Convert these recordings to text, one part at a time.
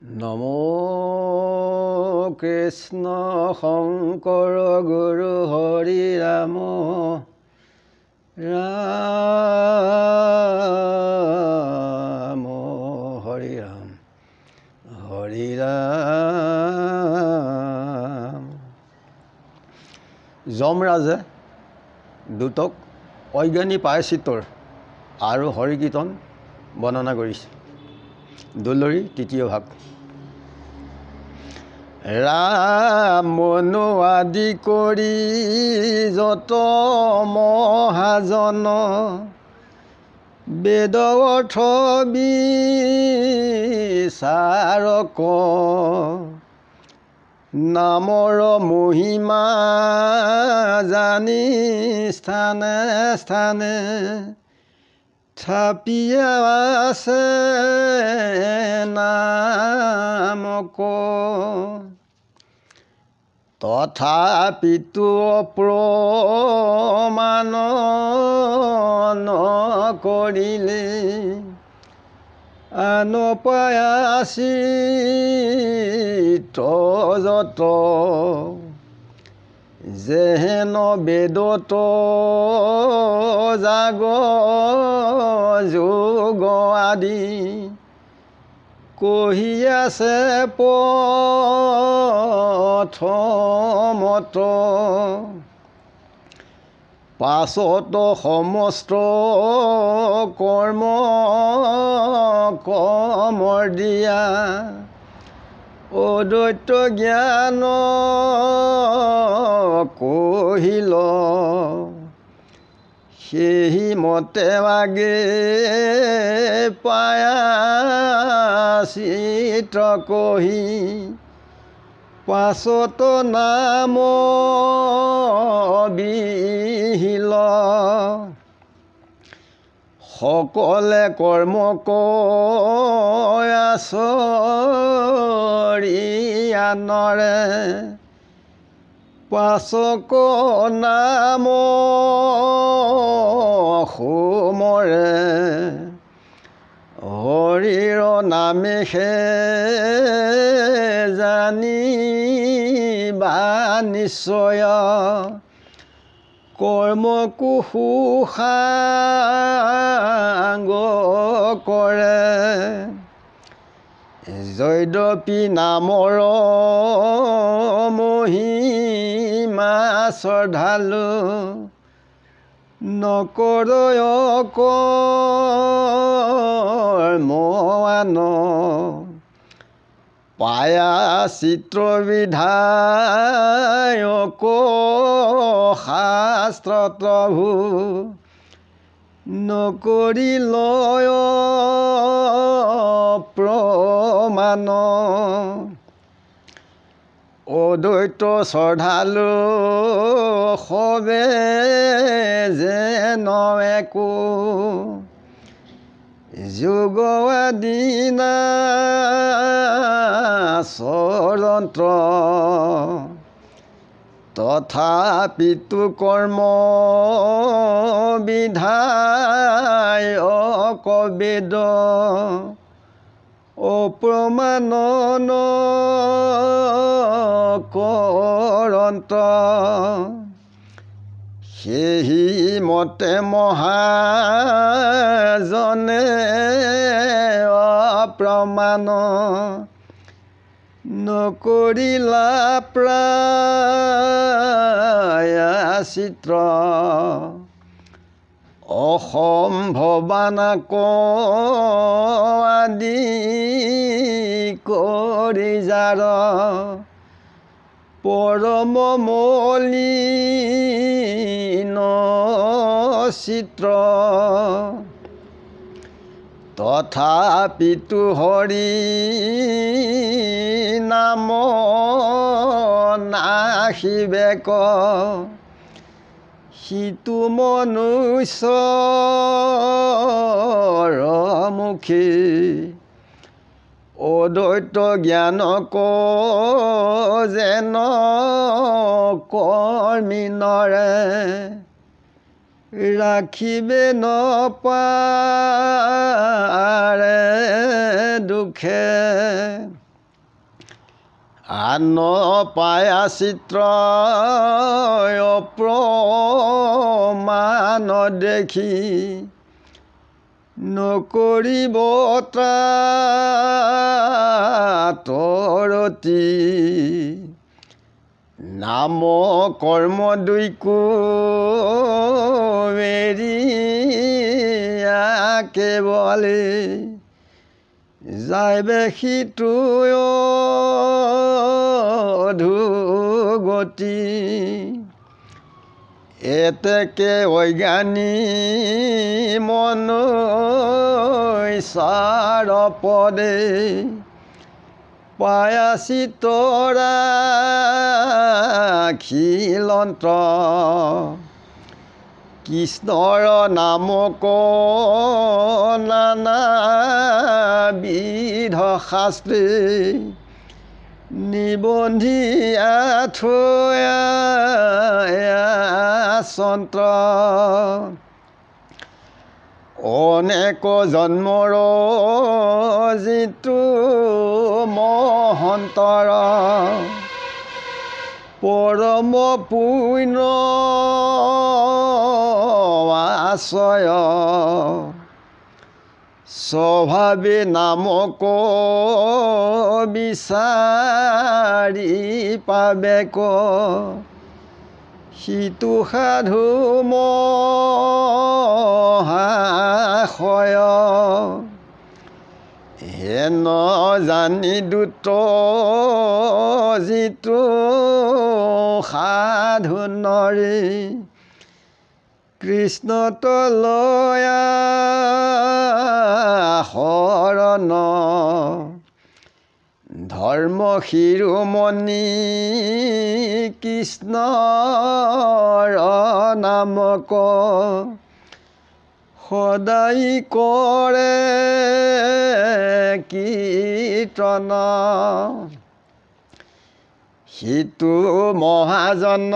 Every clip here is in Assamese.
নমো কৃষ্ণ শংকৰ গুৰু হৰি ৰাম ৰাম হৰি ৰাম হৰি ৰাম। যমৰাজে দুটক অজ্ঞানী প্ৰায়শ্চিত্তৰ আৰু হৰি কীৰ্তন বৰ্ণনা কৰিছে। দুলৰী তৃতীয় ভাগ। ৰাম মনো আদি কৰি যত মহাজন বেদ অৰ্থ বিচাৰক নামৰ মহিমা জানি স্থানে স্থানে থাপিয়া আছে নামক তথাপিতো প্ৰমাণ নকৰিলে আনপায়াচিত যত যেহেন বেদত জাগ যোগ আদি কহি আছে প্ৰথমত পাছত সমস্ত কৰ্ম কমৰ দিয়া অদ্বৈত জ্ঞান কহিল সেই মতে আগে পায়াচিত কহি পাছত নাম বিহিল সকলে কৰ্ম আচৰিয়ানৰে পাছক নাম সোমৰে হৰিৰ নামেহে জানিবা নিশ্চয় কৰ্মকো সুসাংগ কৰে যদ্যপি নামৰ মহিমা শ্ৰদ্ধালু নকৰয় কৰ্মৱান পায়াচিত্ৰ বিধায়ক শাস্ত্ৰত প্ৰভু নকৰিলয় প্ৰমাণ অদ্বৈত শ্ৰদ্ধালু সবে যেন একো যোগ আদি নাচৰন্ত্ৰ তথাপিতো কৰ্ম বিধায়ক বেদ অপ্ৰমাণ কৰন্ত সেই মতে মহাজনে অপ্ৰমাণ নকৰিলা প্ৰায়াচিত্ৰ অসম্ভৱানক আদি কৰি যাৰ পৰম মলিন চিত্ৰ তথাপিতো হৰি নাম নাহিবেক সিটো মনুষ্যৰ মুখী অদ্বৈত জ্ঞানক যেন কৰ্মীনৰে ৰাখিবে নপাৰে দুখে আন পায়াচিত্ৰ অপ্ৰমাণ দেখি নকৰিব তৰতি নাম কৰ্ম দুইকো এৰিয়া কেৱলে যাইবে সিটো অধোগতি এতেকে অজ্ঞানী মন চাৰ পদে পায়াচিতৰা খিলন্ত কৃষ্ণৰ নামক নানাবিধ শাস্ত্ৰে নিবন্ধিয়া থৈয়া চন্ত্ৰ অনেক জন্মৰ যিটো মহন্তৰ পৰম পুণ্য আশ্ৰয় স্বভাৱে নামক বিচাৰি পাবেক সিটো সাধু মহাশয় হেন জানি দুত যিটো সাধু নৰে কৃষ্ণত লয়া শৰণ ধৰ্ম শিৰোমণি কৃষ্ণৰ নামক সদায় কৰে কীৰ্তন সিটো মহাজন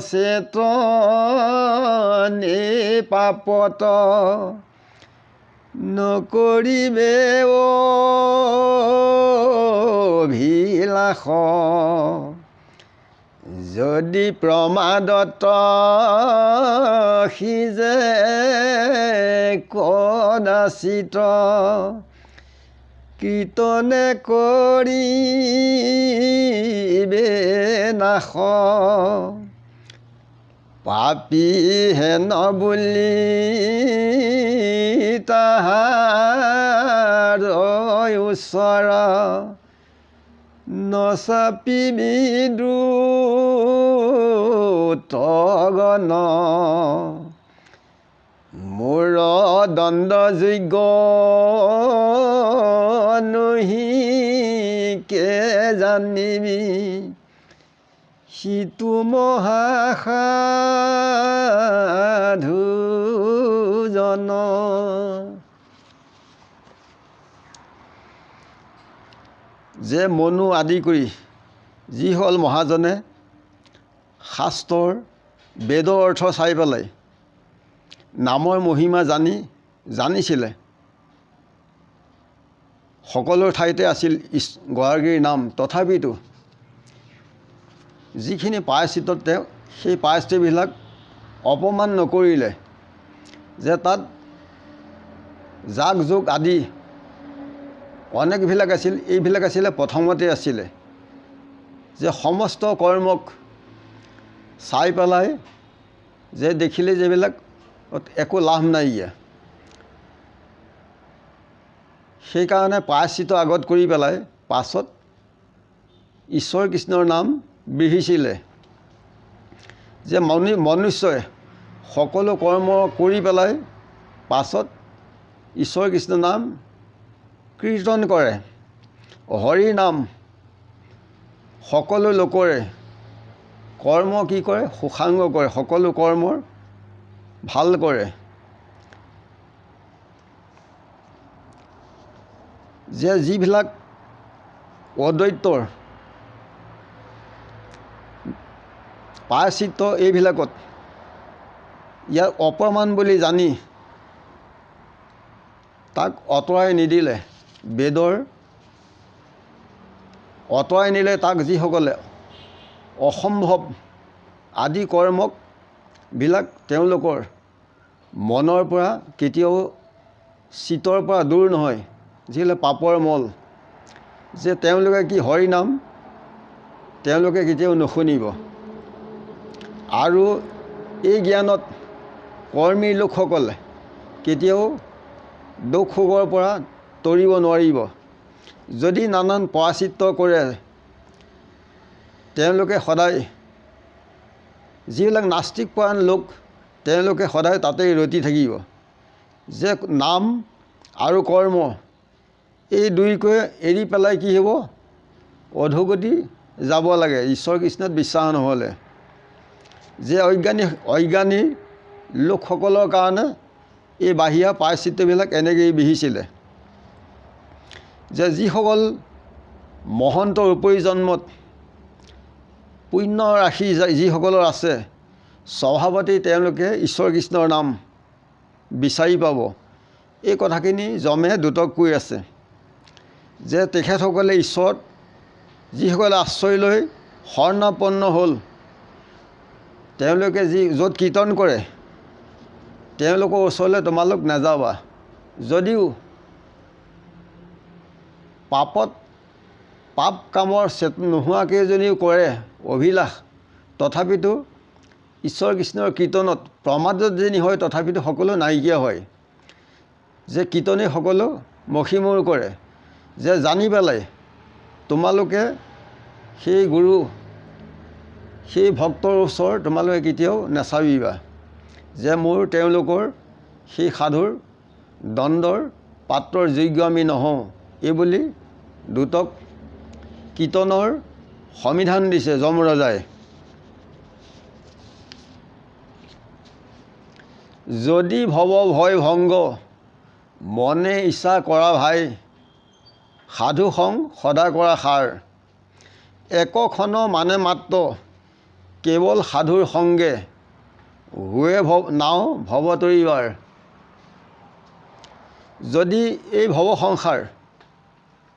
চেতনে পাপত নকৰিবে অভিলাষ যদি প্ৰমাদত সিজে কদাচিত কীৰ্তনে কৰিবে নাশ পাপী হেন বুলি তাহাৰ ওচৰ নচাপিবি দুতগণ মোৰ দণ্ডযোগ্য নহিকে জানিবি সিটো মহাসাধুজন যে মনু আদি কৰি যিসকল মহাজনে শাস্ত্ৰৰ বেদৰ অৰ্থ চাই পেলাই নামৰ মহিমা জানিছিলে সকলো ঠাইতে আছিল গৰাকীৰ নাম তথাপিতো যিখিনি প্ৰায়শ্চিত্তত তেওঁ সেই প্ৰায়শ্চিত্তবিলাক অপমান নকৰিলে যে তাত যাগ যোগ আদি অনেকবিলাক আছিল এইবিলাক আছিলে প্ৰথমতে আছিলে যে সমস্ত কৰ্মক চাই পেলাই যে দেখিলে যেবিলাক একো লাভ নাইকিয়া সেইকাৰণে প্ৰায়শ্চিত্ত আগত কৰি পেলাই পাছত ঈশ্বৰ কৃষ্ণৰ নাম বিহিছিলে যে মনুষ্যই সকলো কৰ্ম কৰি পেলাই পাছত ঈশ্বৰ কৃষ্ণ নাম কীৰ্তন কৰে হৰি নাম সকলো লোকৰে কৰ্ম কি কৰে সুসাংগ কৰে সকলো কৰ্মৰ ভাল কৰে যে যিবিলাক অদ্বৈতৰ প্ৰায়শ্চিত্ত এইবিলাকত ইয়াক অপ্ৰমাণ বুলি জানি তাক আঁতৰাই নিদিলে বেদৰ অঁতৰাই নিলে তাক যিসকলে অসম্ভৱ আদি কৰ্মকবিলাক তেওঁলোকৰ মনৰ পৰা কেতিয়াও চিতৰ পৰা দূৰ নহয়, যিসকলে পাপৰ মল, যে তেওঁলোকে কি হৰি নাম তেওঁলোকে কেতিয়াও নুশুনিব। আৰু এই জ্ঞানত কৰ্মী লোকসকলে কেতিয়াও দুখ শোকৰ পৰা তৰিব নোৱাৰিব। যদি নানান পৰাচিত্ৰ কৰে তেওঁলোকে সদায়, যিবিলাক নাস্তিক পৰায়ণ লোক তেওঁলোকে সদায় তাতেই ৰতি থাকিব, যে নাম আৰু কৰ্ম এই দুইকৈ এৰি পেলাই কি হ'ব, অধোগতি যাব লাগে ঈশ্বৰ কৃষ্ণত বিশ্বাস নহ'লে। যে অজ্ঞানী লোকসকলৰ কাৰণে এই বাহিৰা প্ৰায়শ্চিত্তবিলাক এনেকৈয়ে বিহিছিলে, যে যিসকল মহন্তৰ উপৰি জন্মত পুণ্য ৰাশি যিসকলৰ আছে, স্বভাৱতেই তেওঁলোকে ঈশ্বৰ কৃষ্ণৰ নাম বিচাৰি পাব। এই কথাখিনি যমে দুটক কৈ আছে, যে তেখেতসকলে ঈশ্বৰত যিসকলে আশ্ৰয় লৈ শৰণাপন্ন হ'ল, তেওঁলোকে য'ত কীৰ্তন কৰে তেওঁলোকৰ ওচৰলৈ তোমালোক নাযাবা। যদিও পাপ কামৰ নোহোৱাকৈ যদিও কৰে অভিলাষ, তথাপিতো ঈশ্বৰ কৃষ্ণৰ কীৰ্তনত প্ৰমাদত যদি হয় তথাপিতো সকলো নাইকিয়া হয়। যে কীৰ্তনে সকলো মষিমূৰ কৰে, যে জানি পেলাই তোমালোকে সেই গুৰু সেই ভক্তৰ ওচৰ তোমালোকে কেতিয়াও নাচাবিবা, যে মোৰ তেওঁলোকৰ সেই সাধুৰ দণ্ডৰ পাত্ৰৰ যোগ্য আমি নহওঁ। এইবুলি দুটক কীৰ্তনৰ সমিধান দিছে যমৰজাই। যদি ভৱ ভয় ভংগ মনে ইচ্ছা কৰা ভাই, সাধু সং সদা কৰা সাৰ, একখন মানে মাত্ৰ কেৱল সাধুৰ সংগে, হুৱে নাও ভৱ তৰিবাৰ। যদি এই ভৱ সংসাৰ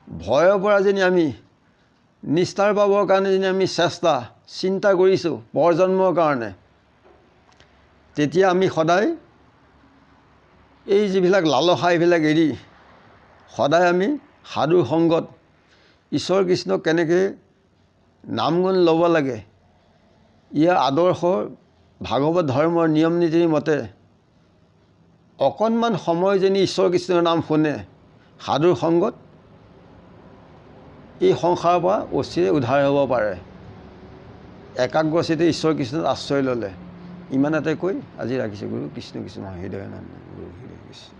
ভয়ৰ পৰা যদি আমি নিস্তাৰ পাবৰ কাৰণে যদি আমি চিন্তা কৰিছোঁ পৰজন্মৰ কাৰণে, তেতিয়া আমি সদায় এই যিবিলাক লালসা এইবিলাক এৰি সদায় আমি সাধুৰ সংগত ঈশ্বৰ কৃষ্ণক কেনেকৈ নাম গুণ ল'ব লাগে, ইয়াৰ আদৰ্শ ভাগৱত ধৰ্মৰ নিয়ম নীতিৰ মতে অকণমান সময় যদি ঈশ্বৰ কৃষ্ণৰ নাম শুনে সাধুৰ সংগত, এই সংসাৰৰ পৰা অচিৰে উদ্ধাৰ হ'ব পাৰে, একাগ্ৰচিতে ঈশ্বৰ কৃষ্ণত আশ্ৰয় ল'লে। ইমানতে কৈ আজি ৰাখিছোঁ। গুৰু কৃষ্ণ কৃষ্ণ হৃদয়ানন্দ গুৰু হৃদয় কৃষ্ণ।